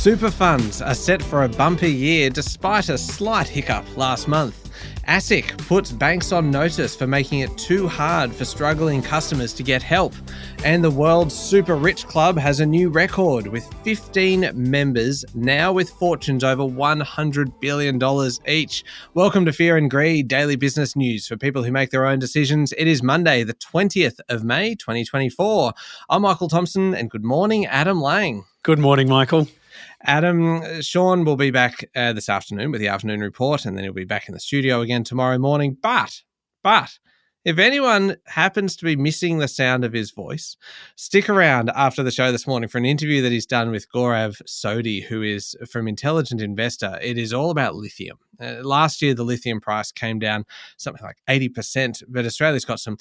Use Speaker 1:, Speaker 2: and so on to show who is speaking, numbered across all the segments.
Speaker 1: Super funds are set for a bumpy year despite a slight hiccup last month. ASIC puts banks on notice for making it too hard for struggling customers to get help. And the world's super rich club has a new record with 15 members, now with fortunes over $100 billion each. Welcome to Fear and Greed, daily business news for people who make their own decisions. It is Monday, the 20th of May, 2024. I'm Michael Thompson, and good morning, Adam Lang.
Speaker 2: Good morning, Michael.
Speaker 1: Adam, Sean will be back this afternoon with the afternoon report, and then he'll be back in the studio again tomorrow morning. But if anyone happens to be missing the sound of his voice, stick around after the show this morning for an interview that he's done with Gaurav Sodhi, who is from Intelligent Investor. It is all about lithium. Last year, the lithium price came down something like 80%, but Australia's got some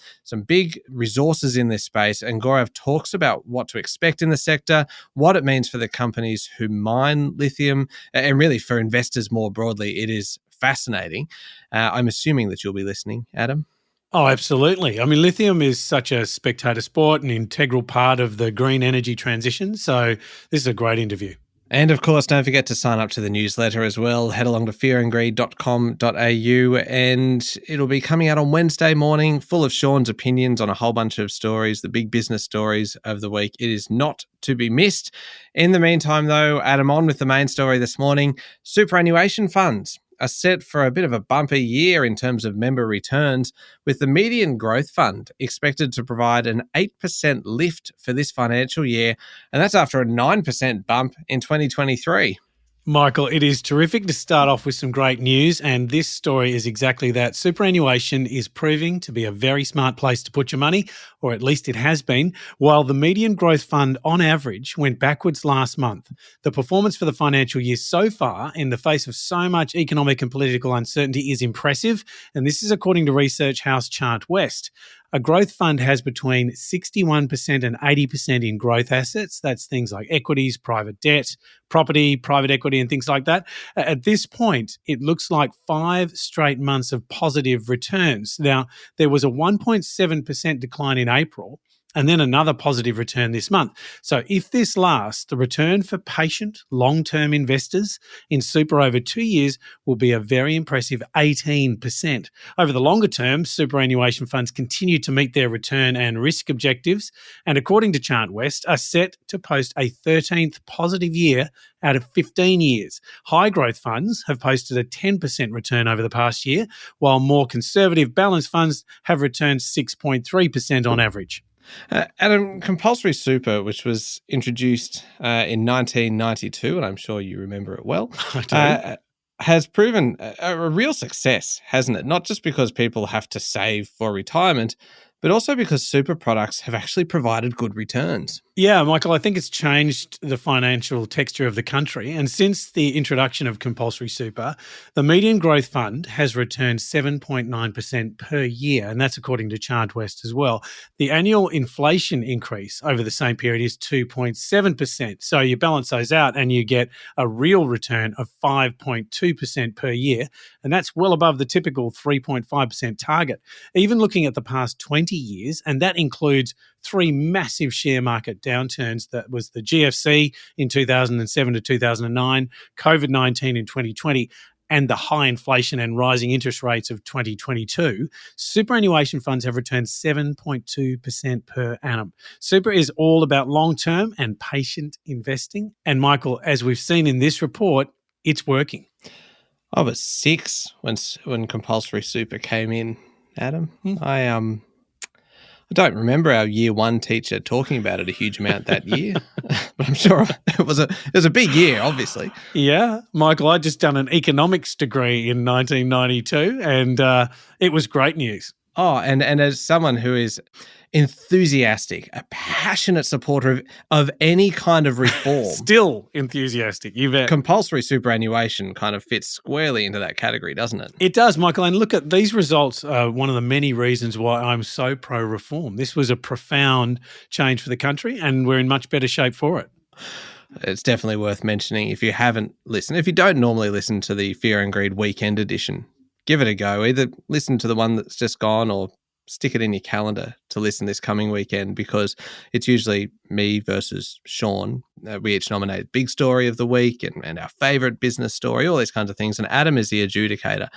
Speaker 1: big resources in this space, and Gaurav talks about what to expect in the sector, what it means for the companies who mine lithium, and really for investors more broadly. It is fascinating. I'm assuming that you'll be listening, Adam.
Speaker 2: Oh, absolutely. I mean, lithium is such a spectator sport, an integral part of the green energy transition. So this is a great interview.
Speaker 1: And of course, don't forget to sign up to the newsletter as well. Head along to fearandgreed.com.au, and it'll be coming out on Wednesday morning, full of Sean's opinions on a whole bunch of stories, the big business stories of the week. It is not to be missed. In the meantime, though, Adam, on with the main story this morning. Superannuation funds are set for a bit of a bumpy year in terms of member returns, with the median growth fund expected to provide an 8% lift for this financial year, and that's after a 9% bump in 2023.
Speaker 2: Michael, it is terrific to start off with some great news, and this story is exactly that. Superannuation is proving to be a very smart place to put your money, or at least it has been. While the median growth fund on average went backwards last month, the performance for the financial year so far, in the face of so much economic and political uncertainty, is impressive, and this is according to research house Chart West. A growth fund has between 61% and 80% in growth assets. That's things like equities, private debt, property, private equity, and things like that. At this point, it looks like 5 straight months of positive returns. Now, there was a 1.7% decline in April, and then another positive return this month. So if this lasts, the return for patient, long-term investors in super over 2 years will be a very impressive 18%. Over the longer term, superannuation funds continue to meet their return and risk objectives, and according to Chart West, are set to post a 13th positive year out of 15 years. High growth funds have posted a 10% return over the past year, while more conservative balanced funds have returned 6.3% on average.
Speaker 1: Adam, compulsory super, which was introduced in 1992, and I'm sure you remember it well, has proven a real success, hasn't it? Not just because people have to save for retirement, but also because super products have actually provided good returns.
Speaker 2: Yeah, Michael, I think it's changed the financial texture of the country. And since the introduction of compulsory super, the median growth fund has returned 7.9% per year. And that's according to Chart West as well. The annual inflation increase over the same period is 2.7%. So you balance those out and you get a real return of 5.2% per year. And that's well above the typical 3.5% target. Even looking at the past 20 years, and that includes 3 massive share market downturns. That was the GFC in 2007 to 2009, COVID-19 in 2020, and the high inflation and rising interest rates of 2022, superannuation funds have returned 7.2% per annum. Super is all about long-term and patient investing. And Michael, as we've seen in this report, it's working.
Speaker 1: I was 6 when compulsory super came in, Adam. I don't remember our year 1 teacher talking about it a huge amount that year, but I'm sure it was a big year, obviously.
Speaker 2: Yeah, Michael, I'd just done an economics degree in 1992, and it was great news.
Speaker 1: Oh, and as someone who is enthusiastic, a passionate supporter of any kind of reform.
Speaker 2: Still enthusiastic, you bet.
Speaker 1: Compulsory superannuation kind of fits squarely into that category, doesn't it?
Speaker 2: It does, Michael. And look at these results are one of the many reasons why I'm so pro-reform. This was a profound change for the country, and we're in much better shape for it.
Speaker 1: It's definitely worth mentioning if you haven't listened. If you don't normally listen to the Fear and Greed Weekend Edition, give it a go. Either listen to the one that's just gone or stick it in your calendar to listen this coming weekend, because it's usually me versus Sean. We each nominate big story of the week and our favourite business story, all these kinds of things. And Adam is the adjudicator.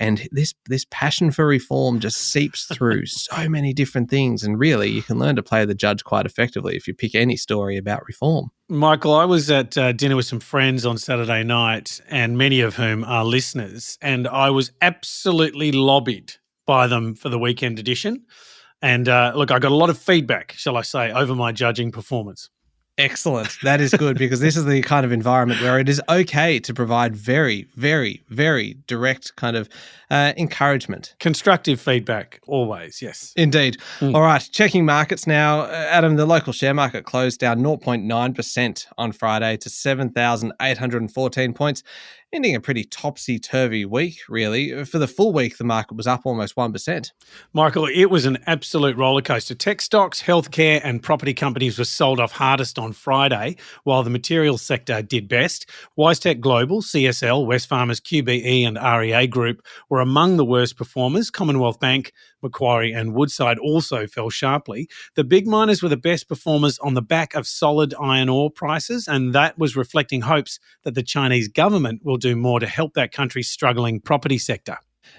Speaker 1: And this passion for reform just seeps through so many different things. And really, you can learn to play the judge quite effectively if you pick any story about reform.
Speaker 2: Michael, I was at dinner with some friends on Saturday night, and many of whom are listeners, and I was absolutely lobbied by them for the weekend edition. And look, I got a lot of feedback, shall I say, over my judging performance.
Speaker 1: Excellent. That is good, because this is the kind of environment where it is okay to provide very, very, very direct kind of encouragement.
Speaker 2: Constructive feedback, always, yes.
Speaker 1: Indeed. All right, checking markets now. Adam, the local share market closed down 0.9% on Friday to 7,814 points, ending a pretty topsy-turvy week, really. For the full week, the market was up almost 1%.
Speaker 2: Michael, it was an absolute rollercoaster. Tech stocks, healthcare and property companies were sold off hardest on Friday, while the materials sector did best. WiseTech Global, CSL, Wesfarmers, QBE and REA Group were among the worst performers. Commonwealth Bank, Macquarie and Woodside also fell sharply. The big miners were the best performers on the back of solid iron ore prices, and that was reflecting hopes that the Chinese government will do more to help that country's struggling property sector.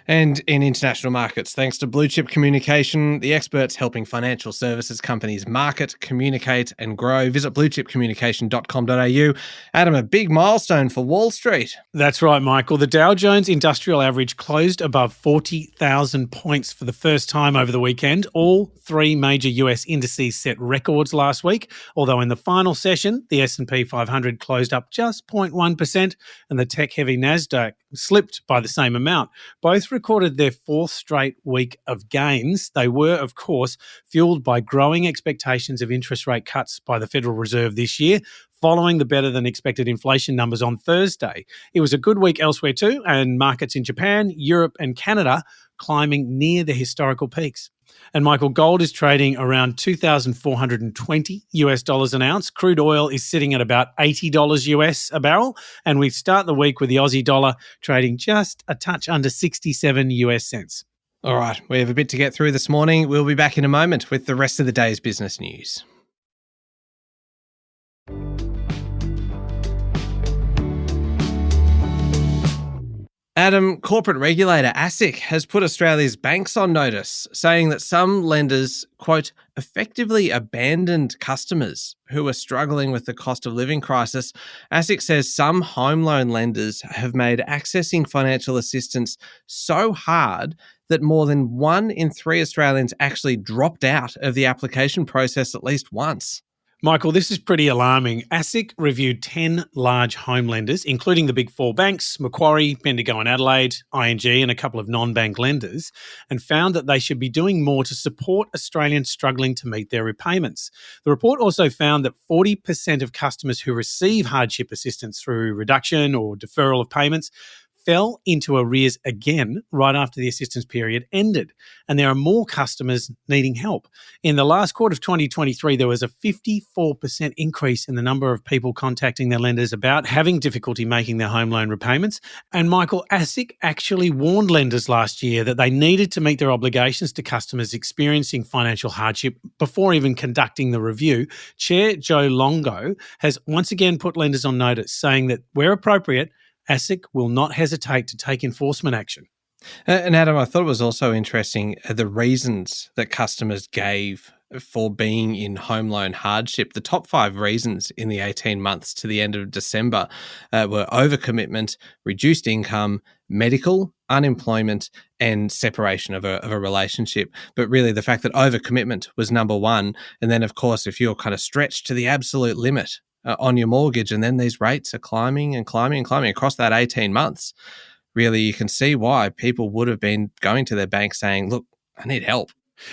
Speaker 1: And in international markets, thanks to Blue Chip Communication, the experts helping financial services companies market, communicate and grow. Visit bluechipcommunication.com.au. Adam, a big milestone for Wall Street.
Speaker 2: That's right, Michael. The Dow Jones Industrial Average closed above 40,000 points for the first time over the weekend. All three major US indices set records last week, although in the final session, the S&P 500 closed up just 0.1% and the tech-heavy Nasdaq slipped by the same amount. Both recorded their fourth straight week of gains. They were, of course, fueled by growing expectations of interest rate cuts by the Federal Reserve this year, following the better-than-expected inflation numbers on Thursday. It was a good week elsewhere too, and markets in Japan, Europe and Canada climbing near the historical peaks. And Michael, gold is trading around $2,420 an ounce. Crude oil is sitting at about $80 US a barrel. And we start the week with the Aussie dollar trading just a touch under 67 US cents.
Speaker 1: All right, we have a bit to get through this morning. We'll be back in a moment with the rest of the day's business news. Adam, corporate regulator ASIC has put Australia's banks on notice, saying that some lenders, quote, effectively abandoned customers who are struggling with the cost of living crisis. ASIC says some home loan lenders have made accessing financial assistance so hard that more than 1 in 3 Australians actually dropped out of the application process at least once.
Speaker 2: Michael, this is pretty alarming. ASIC reviewed 10 large home lenders, including the big 4 banks, Macquarie, Bendigo and Adelaide, ING and a couple of non-bank lenders, and found that they should be doing more to support Australians struggling to meet their repayments. The report also found that 40% of customers who receive hardship assistance through reduction or deferral of payments fell into arrears again right after the assistance period ended. And there are more customers needing help. In the last quarter of 2023, there was a 54% increase in the number of people contacting their lenders about having difficulty making their home loan repayments. And Michael, ASIC actually warned lenders last year that they needed to meet their obligations to customers experiencing financial hardship before even conducting the review. Chair Joe Longo has once again put lenders on notice, saying that where appropriate, ASIC will not hesitate to take enforcement action.
Speaker 1: And Adam, I thought it was also interesting the reasons that customers gave for being in home loan hardship. The top 5 reasons in the 18 months to the end of December were overcommitment, reduced income, medical, unemployment, and separation of a relationship. But really the fact that overcommitment was number 1. And then, of course, if you're kind of stretched to the absolute limit on your mortgage, and then these rates are climbing and climbing and climbing across that 18 months, really you can see why people would have been going to their bank saying, look, I need help.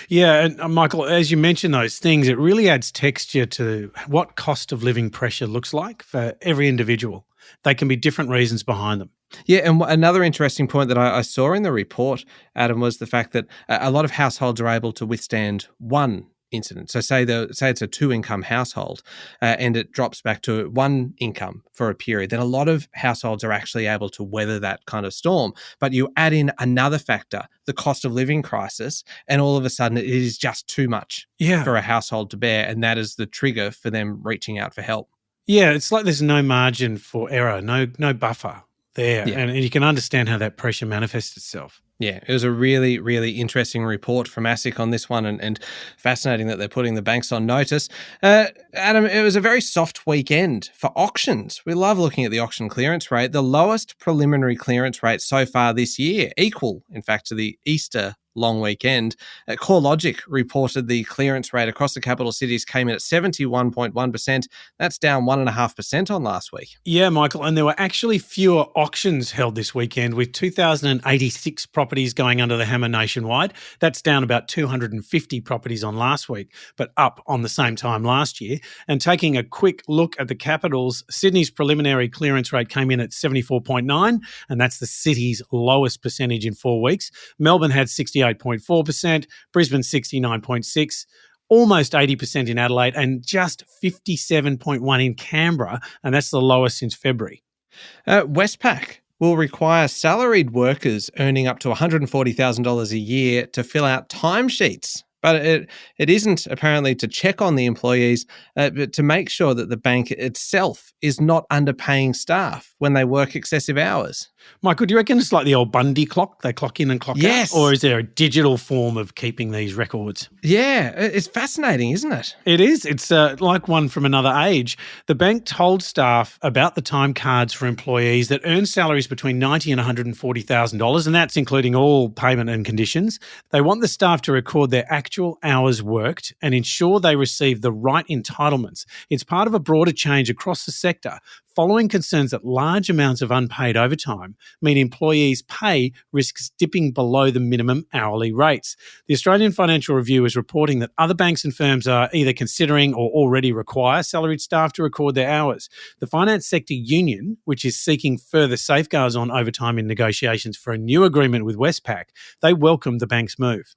Speaker 2: Yeah, and Michael, as you mentioned those things, it really adds texture to what cost of living pressure looks like for every individual. They can be different reasons behind them.
Speaker 1: Yeah, and another interesting point that I saw in the report, Adam, was the fact that a lot of households are able to withstand one incident. So say it's a 2-income household and it drops back to 1 income for a period, then a lot of households are actually able to weather that kind of storm. But you add in another factor, the cost of living crisis, and all of a sudden it is just too much for a household to bear, and that is the trigger for them reaching out for help.
Speaker 2: Yeah, it's like there's no margin for error, no buffer there.
Speaker 1: Yeah.
Speaker 2: And you can understand how that pressure manifests itself.
Speaker 1: Yeah, it was a really, really interesting report from ASIC on this one, and fascinating that they're putting the banks on notice. Adam, it was a very soft weekend for auctions. We love looking at the auction clearance rate, the lowest preliminary clearance rate so far this year, equal, in fact, to the Easter long weekend. CoreLogic reported the clearance rate across the capital cities came in at 71.1%. That's down 1.5% on last week.
Speaker 2: Yeah, Michael, and there were actually fewer auctions held this weekend, with 2,086 properties going under the hammer nationwide. That's down about 250 properties on last week, but up on the same time last year. And taking a quick look at the capitals, Sydney's preliminary clearance rate came in at 74.9%, and that's the city's lowest percentage in 4 weeks. Melbourne had 68.4%, Brisbane 69.6%, almost 80% in Adelaide, and just 57.1% in Canberra, and that's the lowest since February.
Speaker 1: Westpac will require salaried workers earning up to $140,000 a year to fill out timesheets. But it isn't apparently to check on the employees, but to make sure that the bank itself is not underpaying staff when they work excessive hours.
Speaker 2: Michael, do you reckon it's like the old Bundy clock? They clock in and clock out? Or is there a digital form of keeping these records?
Speaker 1: Yeah, it's fascinating, isn't it?
Speaker 2: It is. It's like one from another age. The bank told staff about the time cards for employees that earn salaries between $90,000 and $140,000, and that's including all payment and conditions. They want the staff to record their actual hours worked and ensure they receive the right entitlements. It's part of a broader change across the sector, following concerns that large amounts of unpaid overtime mean employees' pay risks dipping below the minimum hourly rates. The Australian Financial Review is reporting that other banks and firms are either considering or already require salaried staff to record their hours. The Finance Sector Union, which is seeking further safeguards on overtime in negotiations for a new agreement with Westpac, they welcome the bank's move.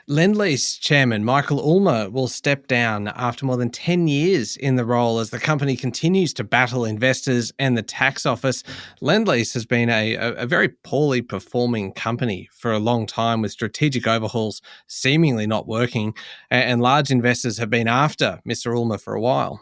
Speaker 1: Lendlease chairman Michael Ulmer will step down after more than 10 years in the role as the company continues to battle investors and the tax office. Lendlease has been a very poorly performing company for a long time, with strategic overhauls seemingly not working, and large investors have been after Mr. Ulmer for a while.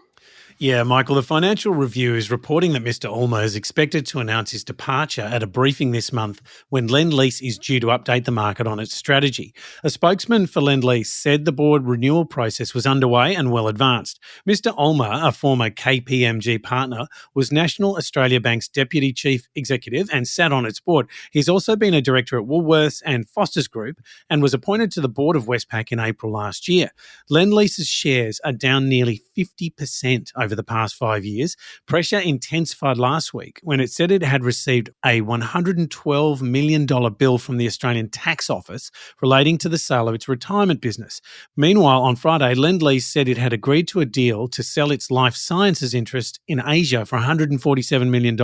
Speaker 2: Yeah, Michael, the Financial Review is reporting that Mr. Ulmer is expected to announce his departure at a briefing this month when Lendlease is due to update the market on its strategy. A spokesman for Lendlease said the board renewal process was underway and well advanced. Mr. Ulmer, a former KPMG partner, was National Australia Bank's Deputy Chief Executive and sat on its board. He's also been a director at Woolworths and Foster's Group and was appointed to the board of Westpac in April last year. Lendlease's shares are down nearly 50% over the past 5 years. Pressure intensified last week when it said it had received a $112 million bill from the Australian Tax Office relating to the sale of its retirement business. Meanwhile, on Friday, Lendlease said it had agreed to a deal to sell its life sciences interest in Asia for $147 million.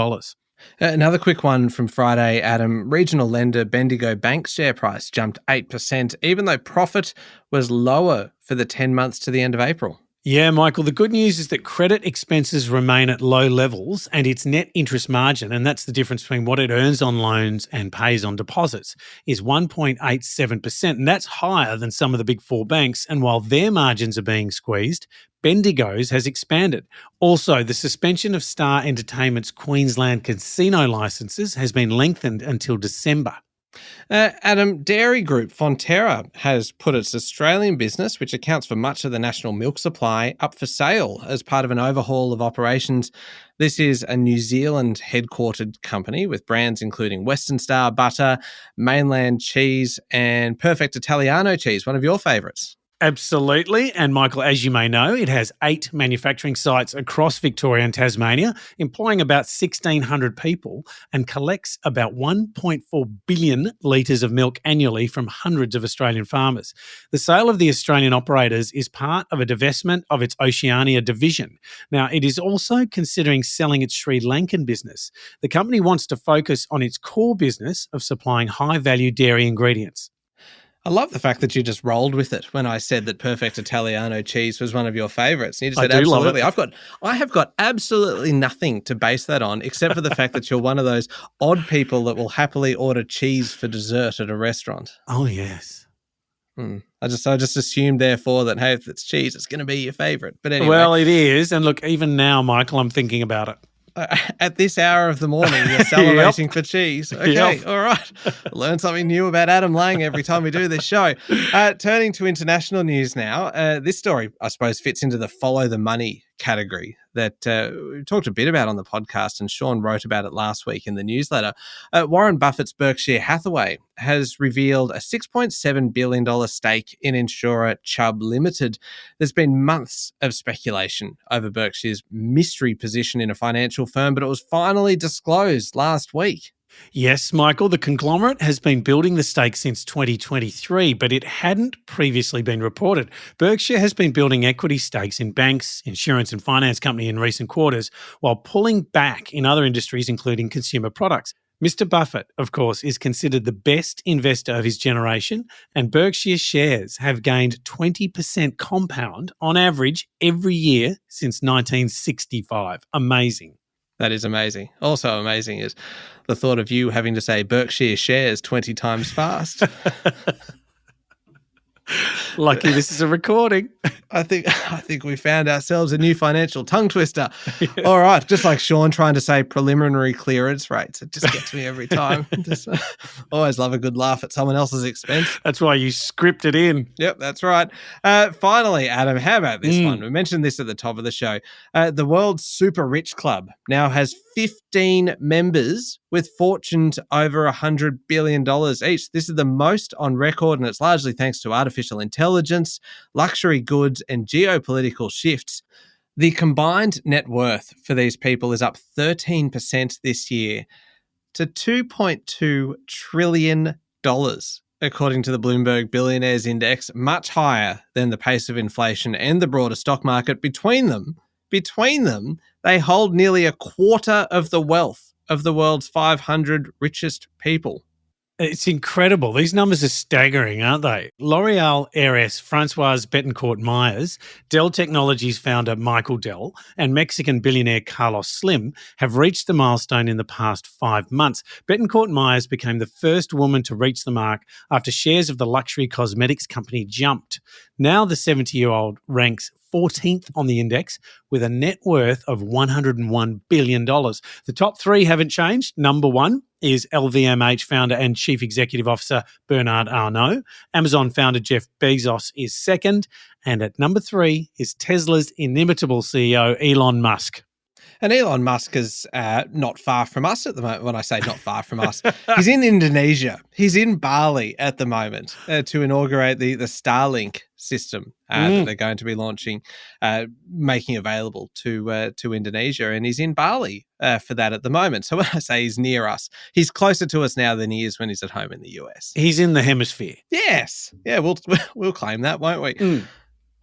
Speaker 1: Another quick one from Friday, Adam. Regional lender Bendigo Bank's share price jumped 8%, even though profit was lower for the 10 months to the end of April.
Speaker 2: Yeah, Michael, the good news is that credit expenses remain at low levels and its net interest margin, and that's the difference between what it earns on loans and pays on deposits, is 1.87%. And that's higher than some of the big four banks. And while their margins are being squeezed, Bendigo's has expanded. Also, the suspension of Star Entertainment's Queensland casino licenses has been lengthened until December.
Speaker 1: Adam, dairy group Fonterra has put its Australian business, which accounts for much of the national milk supply, up for sale as part of an overhaul of operations. This is a New Zealand headquartered company with brands including Western Star butter, Mainland cheese, and Perfect Italiano cheese, one of your favourites.
Speaker 2: Absolutely. And Michael, as you may know, it has 8 manufacturing sites across Victoria and Tasmania, employing about 1,600 people and collects about 1.4 billion litres of milk annually from hundreds of Australian farmers. The sale of the Australian operators is part of a divestment of its Oceania division. Now, it is also considering selling its Sri Lankan business. The company wants to focus on its core business of supplying high-value dairy ingredients.
Speaker 1: I love the fact that you just rolled with it when I said that perfect Italiano cheese was one of your favourites. And you just said,
Speaker 2: I do love
Speaker 1: absolutely.
Speaker 2: it.
Speaker 1: I have got absolutely nothing to base that on, except for the fact that you're one of those odd people that will happily order cheese for dessert at a restaurant.
Speaker 2: Oh, yes.
Speaker 1: I just assumed, therefore, that, hey, if it's cheese, it's going to be your favourite. But anyway.
Speaker 2: Well, it is. And look, even now, Michael, I'm thinking about it.
Speaker 1: At this hour of the morning, you're salivating for cheese. Okay, all right. Learn something new about Adam Lang every time we do this show. Turning to international news now. This story, I suppose, fits into the follow the money category that we talked a bit about on the podcast, and Sean wrote about it last week in the newsletter. Warren Buffett's Berkshire Hathaway has revealed a $6.7 billion stake in insurer Chubb Limited. There's been months of speculation over Berkshire's mystery position in a financial firm, but it was finally disclosed last week.
Speaker 2: Yes, Michael, the conglomerate has been building the stake since 2023, but it hadn't previously been reported. Berkshire has been building equity stakes in banks, insurance and finance company in recent quarters, while pulling back in other industries, including consumer products. Mr. Buffett, of course, is considered the best investor of his generation, and Berkshire shares have gained 20% compound on average every year since 1965. Amazing.
Speaker 1: That is amazing. Also amazing is the thought of you having to say Berkshire shares 20 times fast.
Speaker 2: Lucky this is a recording.
Speaker 1: I think we found ourselves a new financial tongue twister. Yes. All right, just like Sean trying to say preliminary clearance rates. It just gets me every time. Always love a good laugh at someone else's expense.
Speaker 2: That's why you script it in.
Speaker 1: Yep, that's right. Finally, Adam, how about this one? We mentioned this at the top of the show. The World's Super Rich Club now has 15 members with fortunes over $100 billion each. This is the most on record, and it's largely thanks to artificial intelligence, luxury goods, and geopolitical shifts. The combined net worth for these people is up 13% this year to $2.2 trillion, according to the Bloomberg Billionaires Index, much higher than the pace of inflation and the broader stock market. Between them, they hold nearly a quarter of the wealth of the world's 500 richest people.
Speaker 2: It's incredible. These numbers are staggering, aren't they? L'Oreal heiress Françoise Bettencourt Myers, Dell Technologies founder Michael Dell, and Mexican billionaire Carlos Slim have reached the milestone in the past 5 months. Bettencourt Myers became the first woman to reach the mark after shares of the luxury cosmetics company jumped. Now the 70-year-old ranks 14th on the index with a net worth of $101 billion. The top three haven't changed. Number one is LVMH founder and chief executive officer Bernard Arnault. Amazon founder Jeff Bezos is second. And at number three is Tesla's inimitable CEO Elon Musk.
Speaker 1: And Elon Musk is not far from us at the moment. When I say not far from us, he's in Indonesia. He's in Bali at the moment to inaugurate the Starlink system that they're going to be launching, making available to Indonesia. And he's in Bali for that at the moment. So when I say he's near us, he's closer to us now than he is when he's at home in the US.
Speaker 2: He's in the hemisphere.
Speaker 1: Yes. Yeah, we'll claim that, won't we?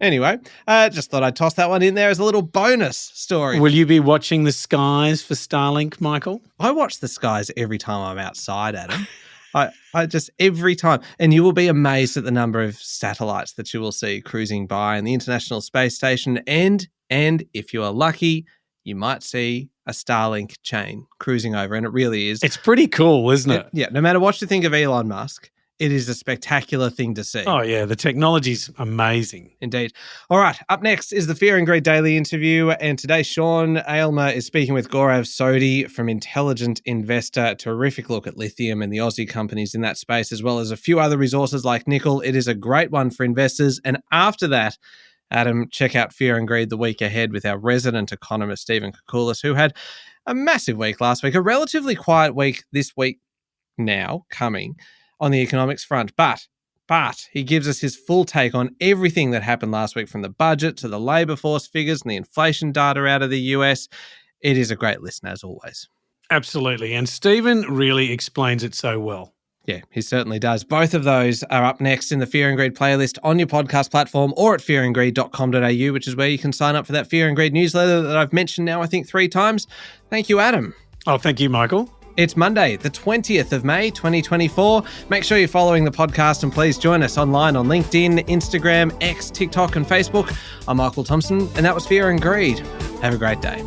Speaker 1: Anyway, just thought I'd toss that one in there as a little bonus story.
Speaker 2: Will you be watching the skies for Starlink, Michael?
Speaker 1: I watch the skies every time I'm outside, Adam. I just every time. And you will be amazed at the number of satellites that you will see cruising by in the International Space Station. And if you are lucky, you might see a Starlink chain cruising over. And it really is.
Speaker 2: It's pretty cool, isn't it?
Speaker 1: Yeah. No matter what you think of Elon Musk, it is a spectacular thing to see.
Speaker 2: Oh, yeah. The technology's amazing.
Speaker 1: Indeed. All right. Up next is the Fear and Greed Daily interview. And today, Sean Aylmer is speaking with Gaurav Sodhi from Intelligent Investor. Terrific look at lithium and the Aussie companies in that space, as well as a few other resources like nickel. It is a great one for investors. And after that, Adam, check out Fear and Greed the week ahead with our resident economist, Stephen Koukoulas, who had a massive week last week, a relatively quiet week this week now coming on the economics front, but he gives us his full take on everything that happened last week, from the budget to the labour force figures and the inflation data out of the US. It is a great listen, as always.
Speaker 2: Absolutely, and Stephen really explains it so well.
Speaker 1: Yeah, he certainly does. Both of those are up next in the Fear and Greed playlist on your podcast platform or at fearandgreed.com.au, which is where you can sign up for that Fear and Greed newsletter that I've mentioned now, I think, 3 times. Thank you, Adam.
Speaker 2: Oh, thank you, Michael.
Speaker 1: It's Monday, the 20th of May, 2024. Make sure you're following the podcast and please join us online on LinkedIn, Instagram, X, TikTok and Facebook. I'm Michael Thompson and that was Fear and Greed. Have a great day.